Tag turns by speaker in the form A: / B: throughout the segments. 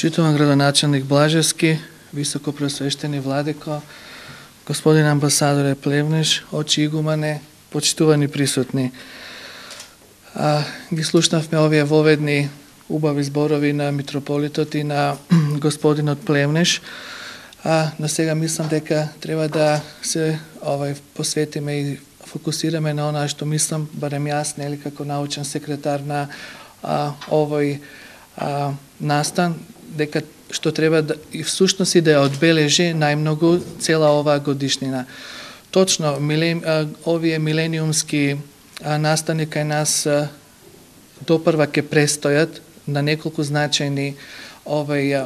A: Почитуван градоначалник Блажевски, високопресвещени владико, господин амбасадоре Плевнеш, очи игумане, почитувани присутни. Ги слушнавме овие воведни убави зборови на митрополитот и на господинот Плевнеш. На сега мислам дека треба да се посветиме и фокусираме на она што мислам, барем јас, нели како научен секретар на овој настан, дека што треба да, и всушност и да ја одбележи најмногу цела оваа годишнина. Точно, овие милениумски настани кај нас допрва ќе престојат на неколку значајни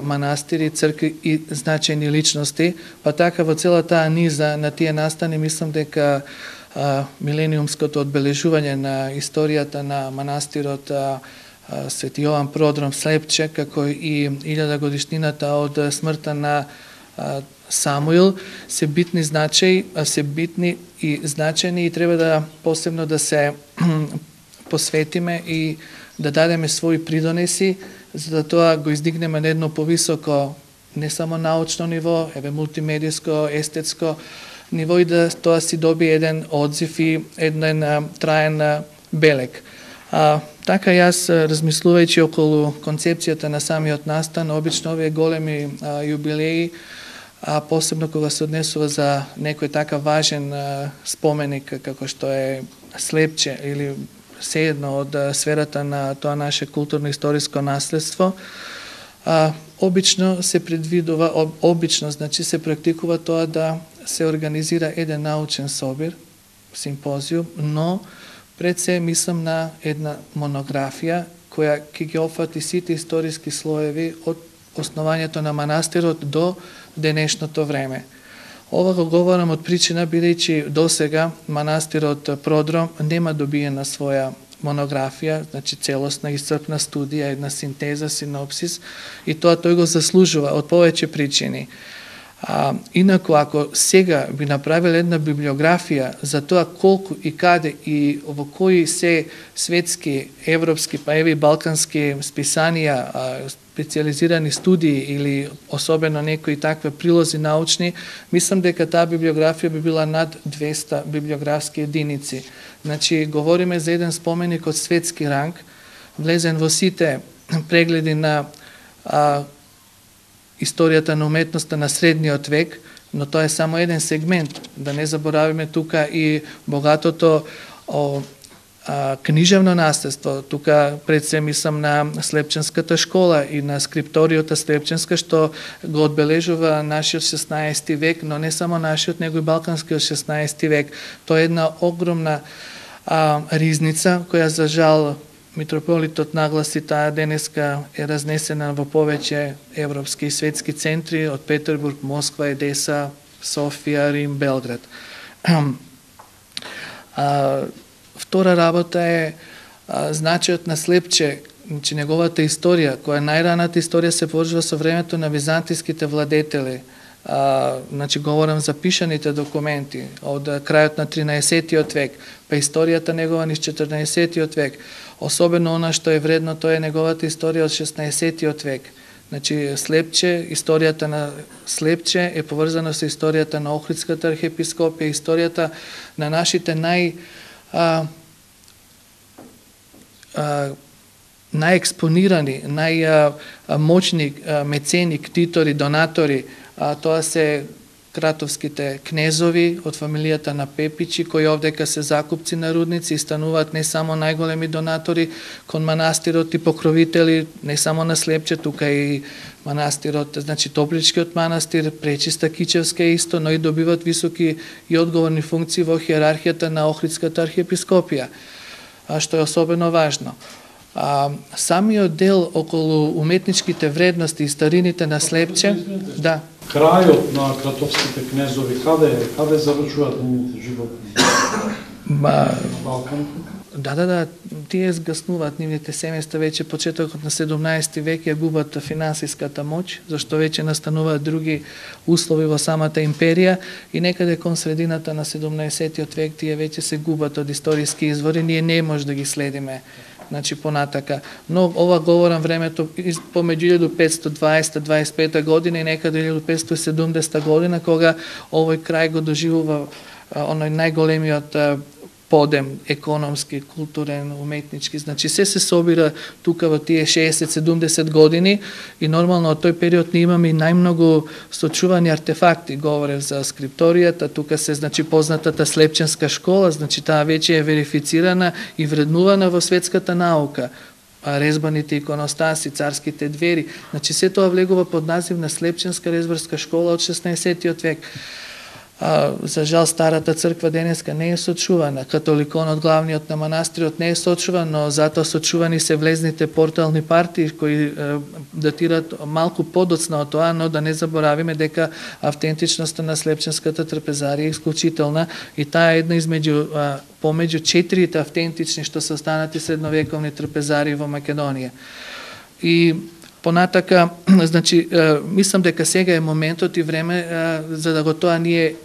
A: манастири, цркви и значајни личности, па така во цела таа низа на тие настани мислам дека милениумското одбележување на историјата на манастирот Свети Јован Продром Слепче, како и 1000 годишнината од смртта на Самуил, се битни и значајни и треба да посебно да се посветиме и да дадеме своји придонеси, за да тоа го издигнеме на едно повисоко, не само научно ниво, мултимедијско, естетско ниво и да тоа си добие еден одзив и еден траен белег. Така јас, размислувајќи околу концепцијата на самиот настан, обично овие големи јубилеи, посебно кога се однесува за некој така важен споменик како што е Слепче или сеедно од сферата на тоа наше културно-историско наследство, обично се предвидува, значи се практикува тоа да се организира еден научен собир, симпозиум, но пред се мислам на една монографија која ќе ги опфати сите историски слоеви од основањето на манастирот до денешното време. Ова го говорам од причина бидејќи досега манастирот Продром нема добиена своја монографија, значи целосна исцрпна студија, една синтеза, синопсис, и тоа тој го заслужува од повеќе причини. Инаку, ако сега би направил една библиографија за тоа колку и каде и во кои се светски, европски, па еви балкански списанија, специализирани студии или особено некои такви прилози научни, мислам дека таа библиографија би била над 200 библиографски единици. Значи, говориме за еден споменик од светски ранг, влезен во сите прегледи на историјата на уметноста на средниот век, но тоа е само еден сегмент. Да не заборавиме тука и богатото книжевно наследство. Тука пред се мислам на Слепченската школа и на скрипторијата Слепченска, што го одбележува нашиот 16 век, но не само нашиот, него и балканскиот 16 век. Тоа е една огромна ризница, која за жал митрополитот нагласи таа денеска е разнесена во повеќе европски и светски центри, од Петербург, Москва, Едеса, Софија, Рим, Белград. Втора работа е значајот на Слепче, значи неговата историја, која најраната историја се положува со времето на византиските владетели. Значи говорам за пишаните документи од крајот на 13-тиот век, па историјата негова низ 14-тиот век. Особено она што е вредно, тоа е неговата историја од 16-тиот век. Значи Слепче, историјата на Слепче е поврзана со историјата на Охридската архиепископија, историјата на нашите најекспонирани, најмоćни мецени, ктитори, донатори. Тоа се кратовските кнезови од фамилијата на Пепичи, кои овдека се закупци на рудници и стануваат не само најголеми донатори кон манастирот и покровители, не само на Слепче, тука и манастирот, значи Топличкиот манастир, Пречиста Кичевска исто, но и добиват високи и одговорни функции во хиерархијата на Охридската архиепископија, што е особено важно. Самиот дел околу уметничките вредности и старините на Слепче, да.
B: Крајот на кратовските кнезови, каде завршуваат нивните животни? Балкан?
A: Да, тие згаснуваат нивните семејства веќе почетокот на 17 век, ја губат финансиската моќ, зашто веќе настануваат други услови во самата империја и некаде кон средината на 17 век тие веќе се губат од историски извори, ние не може да ги следиме значи понатака. Но ова говорам времето помеѓу 1520-25 година и некаде 1570 година, кога овој крај го доживува оној најголемиот подем економски, културен, уметнички. Значи се собира тука во тие 60-70 години и нормално од тој период ние имаме и најмногу сочувани артефакти. Говорев за скрипторијата, тука се значи познатата слепченска школа, значи таа веќе е верифицирана и вреднувана во светската наука. Резбаните иконостаси, царските двери, значи се тоа влегува под назив на слепченска резбарска школа од 16 век. За жал, старата црква денеска не е сочувана. Католиконот, главниот на манастирот, не е сочуван, но затоа сочувани се влезните портални партии кои датират малку подоцна од тоа, но да не заборавиме дека автентичноста на слепченската трпезарија е исклучителна и таа е една помеѓу 4 автентични што се останати средновековни трпезари во Македонија. И понатака, значи, мислам дека сега е моментот и време за да го тоа ние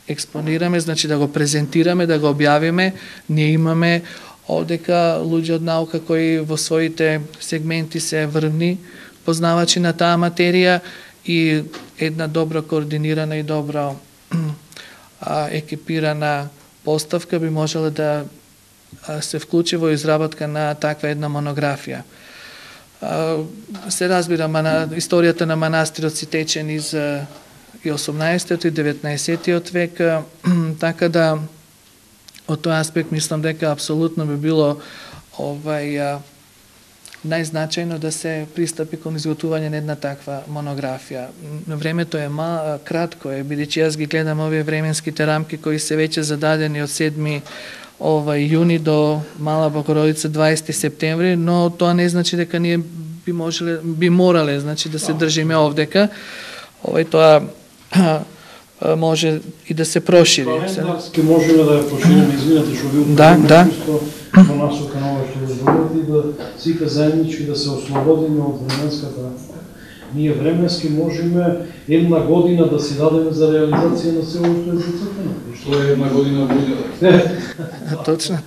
A: експонираме, значи да го презентираме, да го објавиме. Ние имаме овдека луѓе од наука кои во своите сегменти се врвни познавачи на таа материја и една добро координирана и добро екипирана поставка би можела да се вклучи во изработка на таква една монографија. Се разбира, историјата на манастирот си тече низ и 18 и 19 век, така да од тој аспект мислам дека апсолутно би било најзначајно да се пристапи кон изготвување на една таква монографија. Времето е кратко, бидејќи јас ги гледам овие временските рамки кои се веќе зададени од 7 јуни до Мала Богородица 20 септември, но тоа не значи дека ние би морале значи да се држиме овдека. Тоа може и да се прошири.
B: Календарски можеме да ја прошириме, извинете што ви во насока на ова што го говорите, да сите заеднички да се ослободиме од временската рамка. Ние временски можеме една година да си дадеме за реализација на село што е зацртано.
C: Што е една година буде?
A: Точно,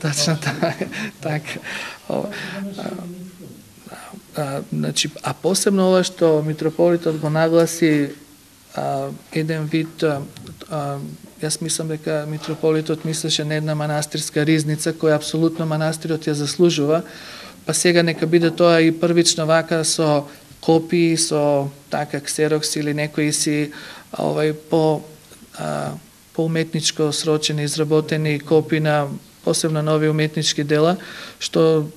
A: така. Значи, а посебно ова што митрополитот го нагласи еден вид, јас мислам дека митрополитот мислеше на една манастирска ризница која апсолутно манастирот ја заслужува, па сега нека биде тоа и првично вака со копии, со така ксерокс или некои си по уметничко срочени, изработени копии на посебно нови уметнички дела, што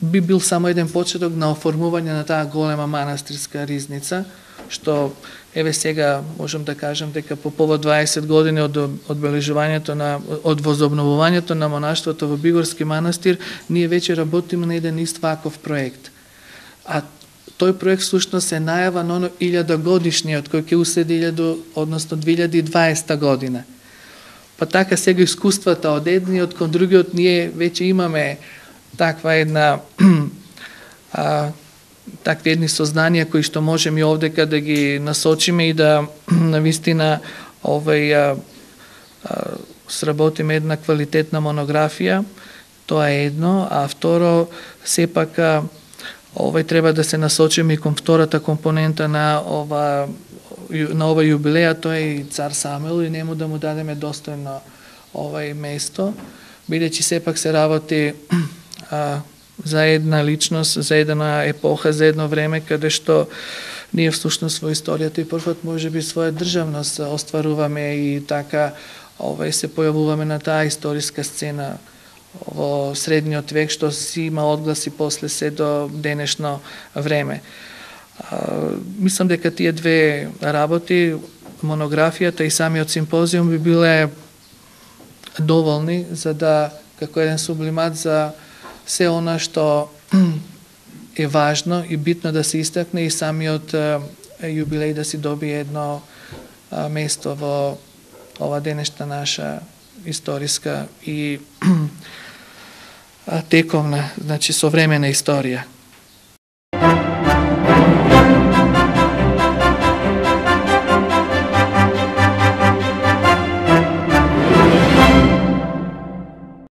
A: би бил само еден почеток на оформување на таа голема манастирска ризница, што еве сега можам да кажам дека по повод 20 години од одбележувањето од возобновувањето на монаштвото во Бигорски манастир, ние веќе работиме на еден ист ваков проект. А тој проект всушност е најава на оно 1000 годишниот кој ќе уследи 2020 година. Па така сега искуствата од едниот кон другиот ние веќе имаме таква една такви едни сознанија кои што можеме и овдека да ги насочиме и да навистина сработиме една квалитетна монографија. Тоа е едно, а второ сепак треба да се насочиме и кон втората компонента на ова јубилеја, тоа е и цар Самуил и нему да му дадеме достојно место, бидејќи сепак се работи за една личност, за една епоха, за едно време каде што ние всушност во историјата и првпат можеби своја државност остваруваме и така се појавуваме на таа историска сцена во средниот век што си има одгласи после се до денешно време. Мислам дека тие две работи, монографијата и самиот симпозиум би биле доволни за да како еден сублимат за се она што е важно и битно да се истакне и самиот јубилеј да си добие едно место во ова денешна наша историска и тековна, значи современа историја.